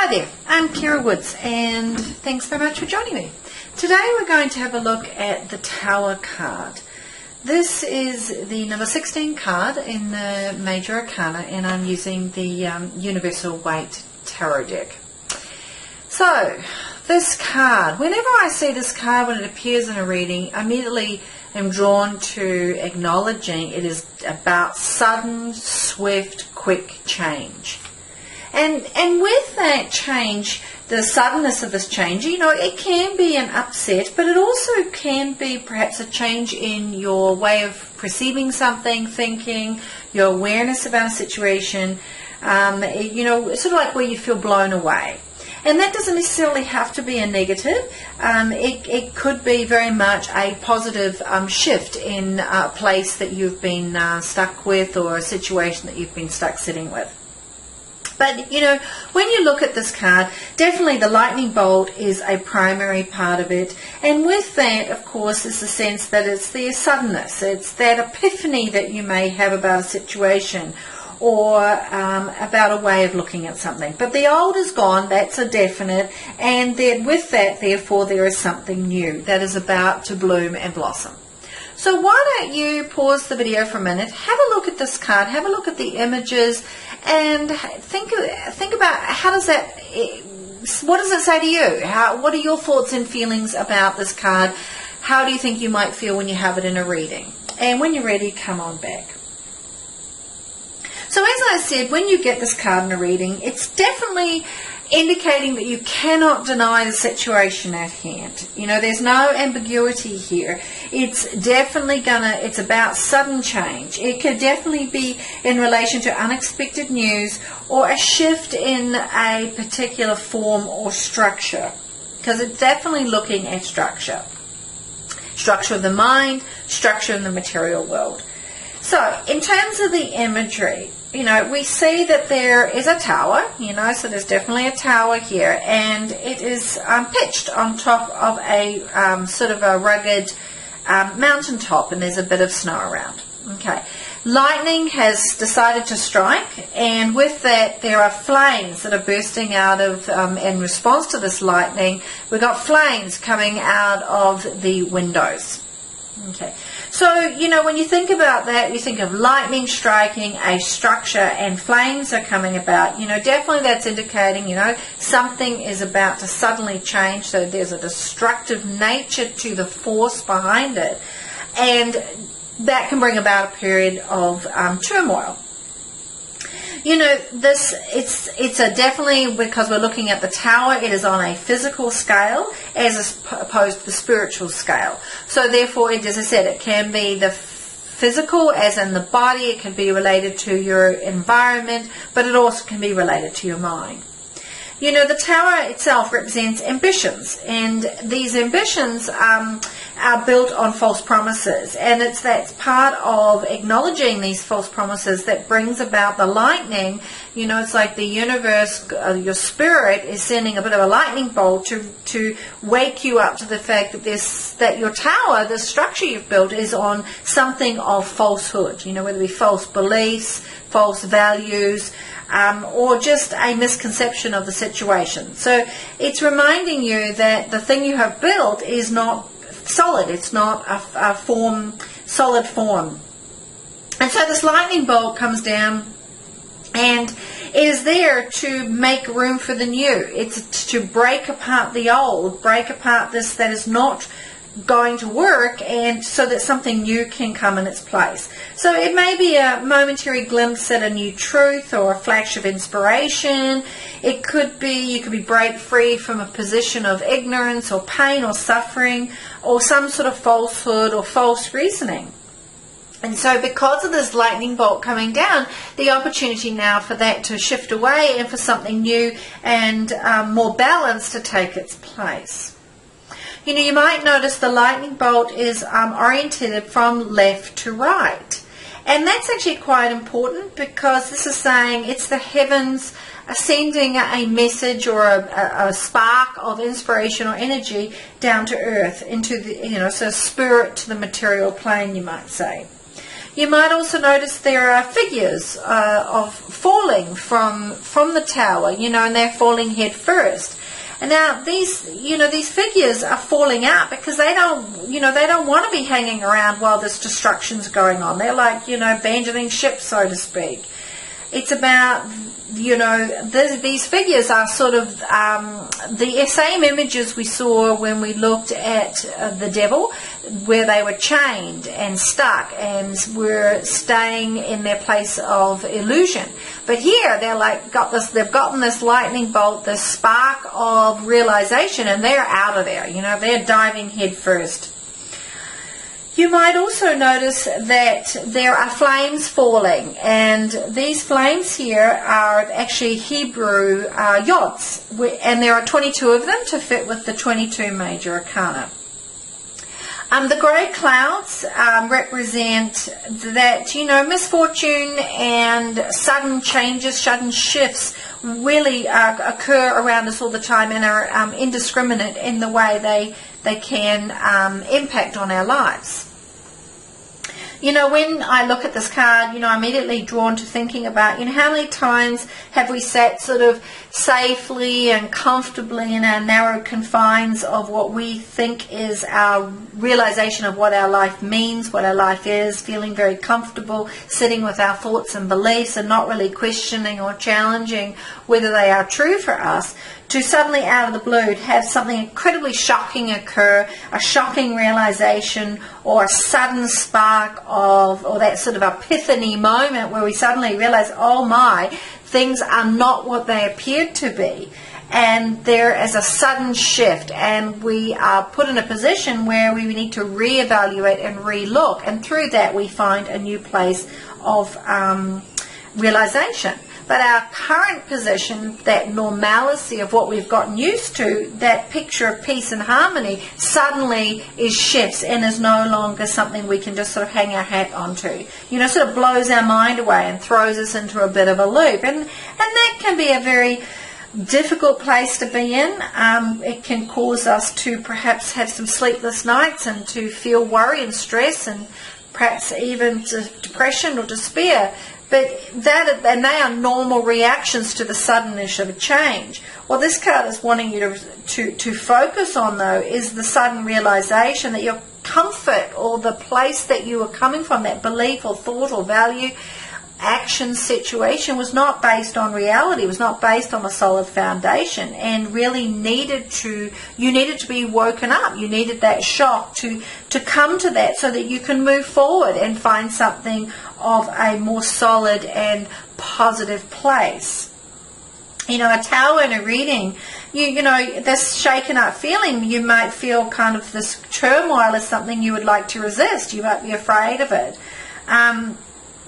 Hi there, I'm Kira Woods and thanks very much for joining me. Today we're going to have a look at the Tower card. This is the number 16 card in the Major Arcana and I'm using the Universal Weight Tarot deck. So, this card, whenever I see this card when it appears in a reading, I immediately am drawn to acknowledging it is about sudden, swift, quick change. And with that change, the suddenness of this change, you know, it can be an upset, but it also can be perhaps a change in your way of perceiving something, thinking, your awareness about a situation, you know, sort of like where you feel blown away. And that doesn't necessarily have to be a negative. It could be very much a positive shift in a place that you've been stuck with or a situation that you've been stuck sitting with. But, you know, when you look at this card, definitely the lightning bolt is a primary part of it. And with that, of course, is the sense that it's the suddenness. It's that epiphany that you may have about a situation or about a way of looking at something. But the old is gone, that's a definite. And then with that, therefore, there is something new that is about to bloom and blossom. So why don't you pause the video for a minute, have a look at this card, have a look at the images, and think about how does that, what does it say to you? What are your thoughts and feelings about this card? How do you think you might feel when you have it in a reading? And when you're ready, come on back. So as I said, when you get this card in a reading, it's definitely indicating that you cannot deny the situation at hand. You know, there's no ambiguity here. It's definitely it's about sudden change. It could definitely be in relation to unexpected news or a shift in a particular form or structure, because it's definitely looking at structure. Structure of the mind, structure in the material world. So, in terms of the imagery, you know, we see that there is a tower, you know, so there's definitely a tower here, and it is pitched on top of a sort of a rugged mountain top, and there's a bit of snow around. Okay. Lightning has decided to strike, and with that there are flames that are bursting out of, in response to this lightning, we've got flames coming out of the windows. Okay, so, you know, when you think about that, you think of lightning striking a structure and flames are coming about. You know, definitely that's indicating, you know, something is about to suddenly change, so there's a destructive nature to the force behind it, and that can bring about a period of turmoil. You know, it's a definitely, because we're looking at the tower, it is on a physical scale as opposed to the spiritual scale. So therefore, as I said, it can be the physical, as in the body, it can be related to your environment, but it also can be related to your mind. You know, the tower itself represents ambitions, and these ambitions are built on false promises, and that's part of acknowledging these false promises that brings about the lightning. You know, it's like the universe, your spirit is sending a bit of a lightning bolt to wake you up to the fact that your tower, the structure you've built, is on something of falsehood. You know, whether it be false beliefs, false values, or just a misconception of the situation. So it's reminding you that the thing you have built is not solid. It's not a solid form. And so this lightning bolt comes down, and it is there to make room for the new. It's to break apart the old, break apart this that is not going to work, and so that something new can come in its place. So it may be a momentary glimpse at a new truth or a flash of inspiration. It could be, you could be break free from a position of ignorance or pain or suffering or some sort of falsehood or false reasoning. And so because of this lightning bolt coming down, the opportunity now for that to shift away and for something new and more balanced to take its place. You know, you might notice the lightning bolt is oriented from left to right. And that's actually quite important, because this is saying it's the heavens sending a message or a spark of inspiration or energy down to earth, into the, you know, so spirit to the material plane, you might say. You might also notice there are figures of falling from the tower, and they're falling head first. And now these figures are falling out because they don't want to be hanging around while this destruction's going on. They're like, abandoning ship, so to speak. It's about, these figures are sort of the same images we saw when we looked at the devil, where they were chained and stuck and were staying in their place of illusion. But here they've gotten this lightning bolt, this spark of realization, and they're out of there. They're diving head first. You might also notice that there are flames falling, and these flames here are actually Hebrew yods, and there are 22 of them to fit with the 22 major arcana. The grey clouds represent that, misfortune and sudden changes, sudden shifts really occur around us all the time and are indiscriminate in the way they can impact on our lives. When I look at this card, I'm immediately drawn to thinking about, how many times have we sat sort of safely and comfortably in our narrow confines of what we think is our realization of what our life means, what our life is, feeling very comfortable, sitting with our thoughts and beliefs and not really questioning or challenging whether they are true for us, to suddenly out of the blue have something incredibly shocking occur, a shocking realization or a sudden spark or that sort of epiphany moment where we suddenly realize, oh my, things are not what they appeared to be. And there is a sudden shift, and we are put in a position where we need to reevaluate and re-look, and through that we find a new place of realization. But our current position, that normalcy of what we've gotten used to, that picture of peace and harmony, suddenly shifts and is no longer something we can just sort of hang our hat onto. Sort of blows our mind away and throws us into a bit of a loop. And that can be a very difficult place to be in. It can cause us to perhaps have some sleepless nights and to feel worry and stress and perhaps even depression or despair. But they are normal reactions to the suddenness of a change. What this card is wanting you to focus on, though, is the sudden realization that your comfort or the place that you were coming from, that belief or thought or value, action, situation, was not based on reality, was not based on a solid foundation, and really you needed to be woken up. You needed that shock to come to that so that you can move forward and find something of a more solid and positive place. A tower in a reading, this shaken up feeling, you might feel kind of this turmoil is something you would like to resist. You might be afraid of it.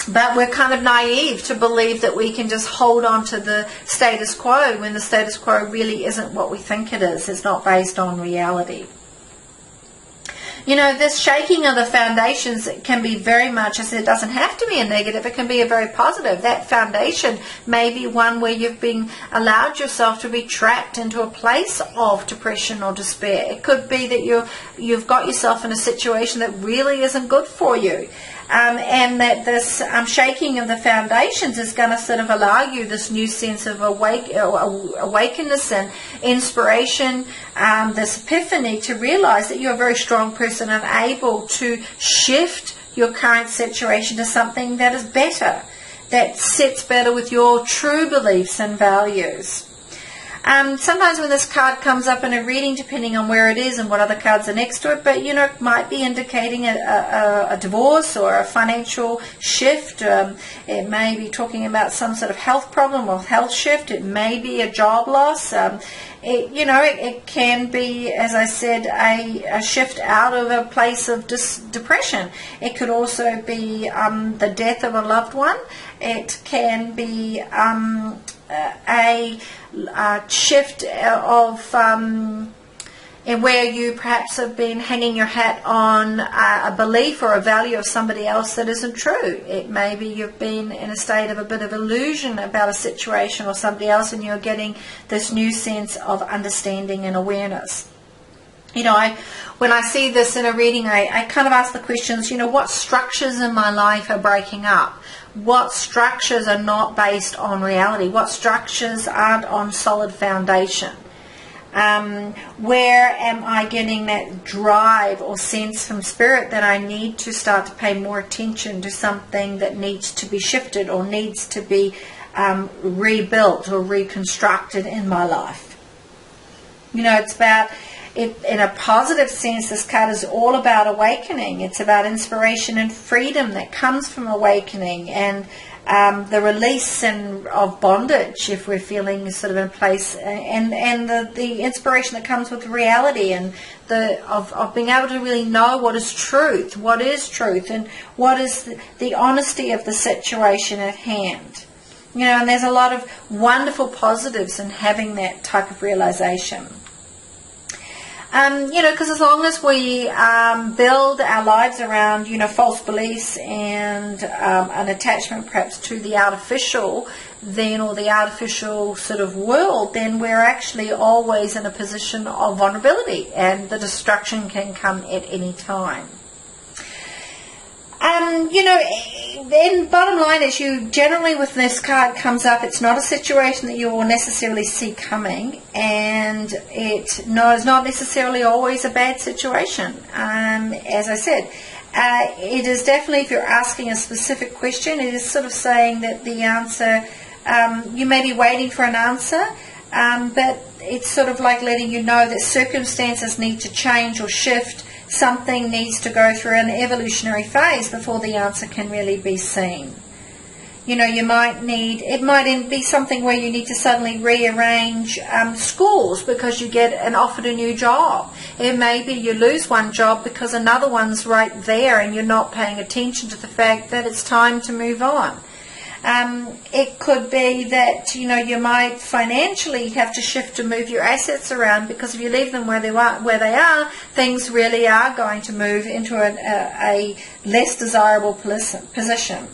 But we're kind of naive to believe that we can just hold on to the status quo when the status quo really isn't what we think it is. It's not based on reality. This shaking of the foundations can be very much, I said, it doesn't have to be a negative. It can be a very positive. That foundation may be one where you've been allowed yourself to be trapped into a place of depression or despair. It could be that you've got yourself in a situation that really isn't good for you. And that this shaking of the foundations is going to sort of allow you this new sense of awakeness and inspiration, this epiphany to realize that you're a very strong person and able to shift your current situation to something that is better, that sits better with your true beliefs and values. Sometimes when this card comes up in a reading, depending on where it is and what other cards are next to it, but it might be indicating a divorce or a financial shift. It may be talking about some sort of health problem or health shift. It may be a job loss. It can be, as I said, a shift out of a place of depression. It could also be the death of a loved one. It can be a shift of in where you perhaps have been hanging your hat on a belief or a value of somebody else that isn't true. It may be you've been in a state of a bit of illusion about a situation or somebody else, and you're getting this new sense of understanding and awareness. When I see this in a reading, I kind of ask the questions, what structures in my life are breaking up? What structures are not based on reality? What structures aren't on solid foundation? Where am I getting that drive or sense from spirit that I need to start to pay more attention to something that needs to be shifted or needs to be rebuilt or reconstructed in my life? It's about, in a positive sense, this card is all about awakening. It's about inspiration and freedom that comes from awakening, and the release of bondage, if we're feeling sort of in place, and the inspiration that comes with reality, and of being able to really know what is truth, and what is the honesty of the situation at hand. And there's a lot of wonderful positives in having that type of realization. Because as long as we build our lives around, false beliefs and an attachment perhaps to the artificial, or the artificial sort of world, then we're actually always in a position of vulnerability, and the destruction can come at any time. Then bottom line is, you generally, with this card comes up, it's not a situation that you will necessarily see coming, and it's not necessarily always a bad situation. As I said, it is definitely, if you're asking a specific question, it is sort of saying that the answer, you may be waiting for an answer, but it's sort of like letting you know that circumstances need to change or shift. Something needs to go through an evolutionary phase before the answer can really be seen. It might be something where you need to suddenly rearrange schools because you get offered a new job. It may be you lose one job because another one's right there, and you're not paying attention to the fact that it's time to move on. It could be that you might financially have to shift to move your assets around, because if you leave them where they are, things really are going to move into a less desirable position.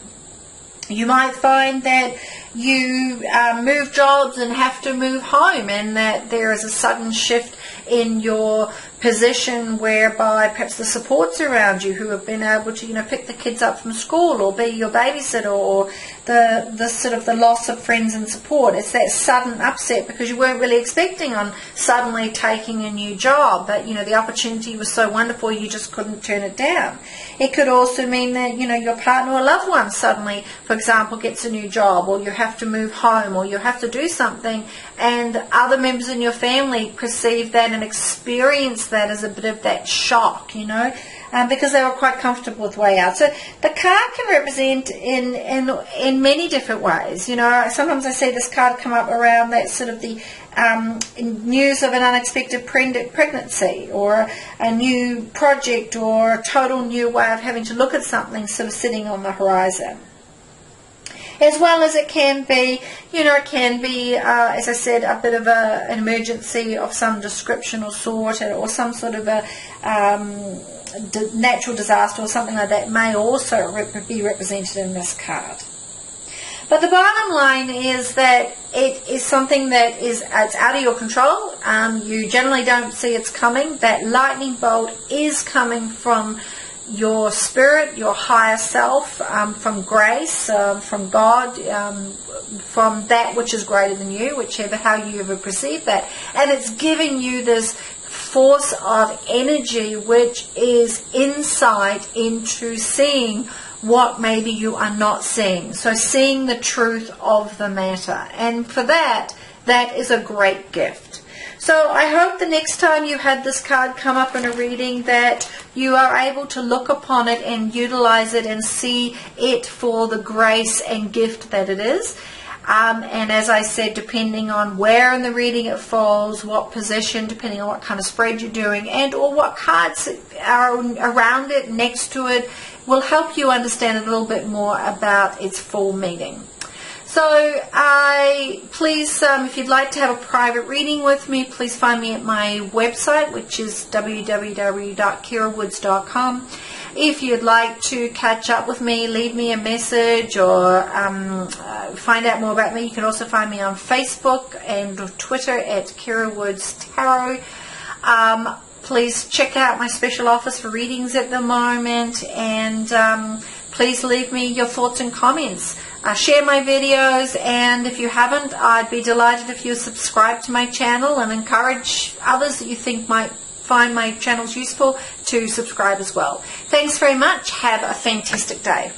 You might find that you move jobs and have to move home, and that there is a sudden shift in your position whereby perhaps the supports around you who have been able to pick the kids up from school or be your babysitter, or the sort of the loss of friends and support. It's that sudden upset because you weren't really expecting on suddenly taking a new job, but the opportunity was so wonderful you just couldn't turn it down. It could also mean that your partner or loved one suddenly, for example, gets a new job, or you have to move home, or you have to do something, and other members in your family perceive that and experience that as a bit of that shock, because they were quite comfortable with way out. So the card can represent in many different ways. Sometimes I see this card come up around that sort of the news of an unexpected pregnancy, or a new project, or a total new way of having to look at something sort of sitting on the horizon. As well as it can be, as I said, a bit of an emergency of some description or sort, or some sort of a natural disaster or something like that may also be represented in this card. But the bottom line is that it is something that it's out of your control. You generally don't see it's coming. That lightning bolt is coming from your spirit, your higher self, from grace, from God, from that which is greater than you, how you ever perceive that. And it's giving you this force of energy which is insight into seeing what maybe you are not seeing. So seeing the truth of the matter. And for that is a great gift. So I hope the next time you had this card come up in a reading that you are able to look upon it and utilize it and see it for the grace and gift that it is. And as I said, depending on where in the reading it falls, what position, depending on what kind of spread you're doing, and or what cards are around it, next to it, will help you understand a little bit more about its full meaning. So please, if you'd like to have a private reading with me, please find me at my website, which is www.kirawoods.com. If you'd like to catch up with me, leave me a message, or find out more about me, you can also find me on Facebook and Twitter at Kira Woods Tarot. Please check out my special offers for readings at the moment, and please leave me your thoughts and comments. Share my videos, and if you haven't, I'd be delighted if you subscribe to my channel, and encourage others that you think might find my channels useful to subscribe as well. Thanks very much. Have a fantastic day.